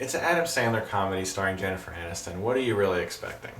It's an Adam Sandler comedy starring Jennifer Aniston. What are you really expecting?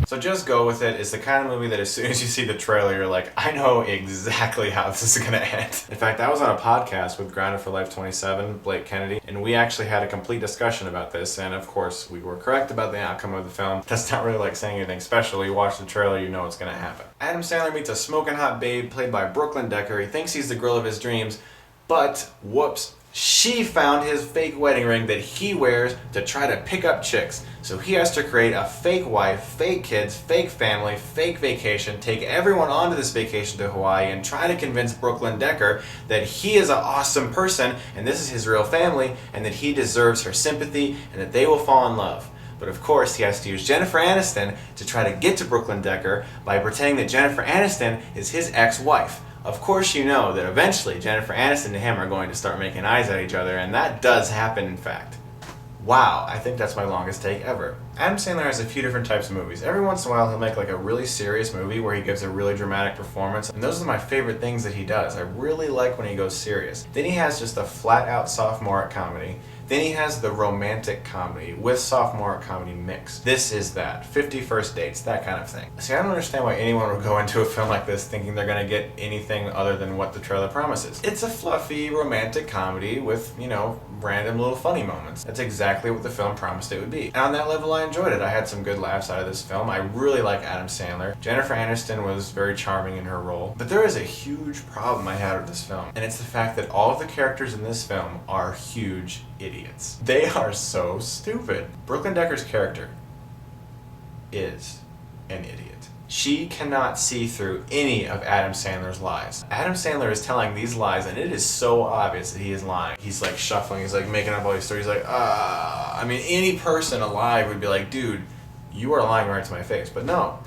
So Just Go With It is the kind of movie that as soon as you see the trailer, you're like, I know exactly how this is going to end. In fact, I was on a podcast with Grounded for Life 27, Blake Kennedy, and we actually had a complete discussion about this, and of course, we were correct about the outcome of the film. That's not really like saying anything special. You watch the trailer, you know what's going to happen. Adam Sandler meets a smoking hot babe played by Brooklyn Decker. He thinks he's the girl of his dreams, but whoops. She found his fake wedding ring that he wears to try to pick up chicks. So he has to create a fake wife, fake kids, fake family, fake vacation, take everyone onto this vacation to Hawaii and try to convince Brooklyn Decker that he is an awesome person and this is his real family and that he deserves her sympathy and that they will fall in love. But of course, he has to use Jennifer Aniston to try to get to Brooklyn Decker by pretending that Jennifer Aniston is his ex-wife. Of course you know that eventually Jennifer Aniston and him are going to start making eyes at each other, and that does happen in fact. Wow, I think that's my longest take ever. Adam Sandler has a few different types of movies. Every once in a while he'll make like a really serious movie where he gives a really dramatic performance, and those are my favorite things that he does. I really like when he goes serious. Then he has just a flat out sophomoric comedy. Then he has the romantic comedy with sophomoric comedy mixed. This is that. 50 First Dates, that kind of thing. See, I don't understand why anyone would go into a film like this thinking they're gonna get anything other than what the trailer promises. It's a fluffy romantic comedy with, you know, random little funny moments. That's exactly what the film promised it would be. And on that level I enjoyed it. I had some good laughs out of this film. I really like Adam Sandler. Jennifer Aniston was very charming in her role. But there is a huge problem I had with this film, and it's the fact that all of the characters in this film are huge idiots. They are so stupid. Brooklyn Decker's character is an idiot. She cannot see through any of Adam Sandler's lies. Adam Sandler is telling these lies and it is so obvious that he is lying. He's like shuffling, he's like making up all these stories, like, I mean, any person alive would be like, dude, you are lying right to my face. But no.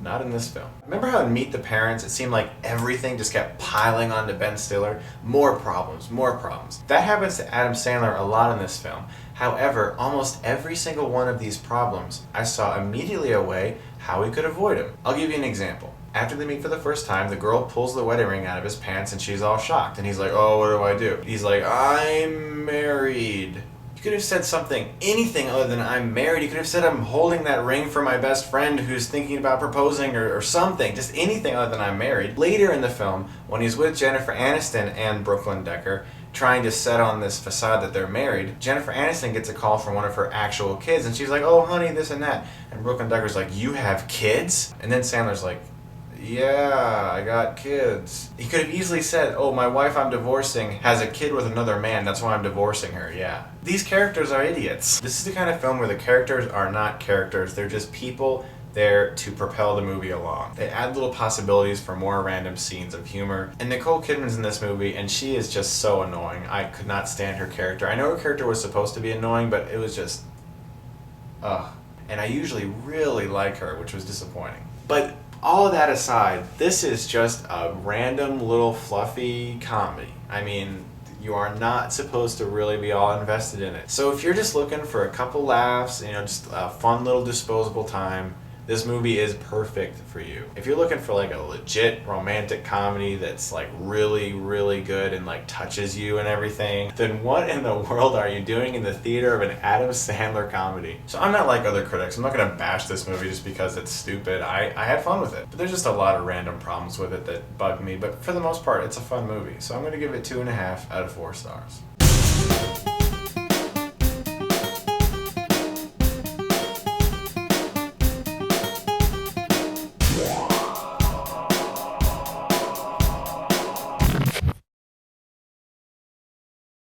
Not in this film. Remember how in Meet the Parents, it seemed like everything just kept piling onto Ben Stiller? More problems, more problems. That happens to Adam Sandler a lot in this film. However, almost every single one of these problems, I saw immediately a way how he could avoid them. I'll give you an example. After they meet for the first time, the girl pulls the wedding ring out of his pants and she's all shocked. And he's like, oh, what do? He's like, I'm married. You could have said something, anything other than I'm married. You could have said I'm holding that ring for my best friend who's thinking about proposing or something. Just anything other than I'm married. Later in the film, when he's with Jennifer Aniston and Brooklyn Decker, trying to set on this facade that they're married, Jennifer Aniston gets a call from one of her actual kids and she's like, oh honey, this and that. And Brooklyn Decker's like, you have kids? And then Sandler's like, yeah, I got kids. He could have easily said, oh, my wife I'm divorcing has a kid with another man, that's why I'm divorcing her, yeah. These characters are idiots. This is the kind of film where the characters are not characters, they're just people there to propel the movie along. They add little possibilities for more random scenes of humor. And Nicole Kidman's in this movie, and she is just so annoying. I could not stand her character. I know her character was supposed to be annoying, but it was just, ugh. And I usually really like her, which was disappointing. But all of that aside, this is just a random little fluffy comedy. I mean, you are not supposed to really be all invested in it. So if you're just looking for a couple laughs, you know, just a fun little disposable time, this movie is perfect for you. If you're looking for like a legit romantic comedy that's like really, really good and like touches you and everything, then what in the world are you doing in the theater of an Adam Sandler comedy? So I'm not like other critics. I'm not gonna bash this movie just because it's stupid. I had fun with it. But there's just a lot of random problems with it that bug me. But for the most part, it's a fun movie. So I'm gonna give it 2.5 out of 4 stars.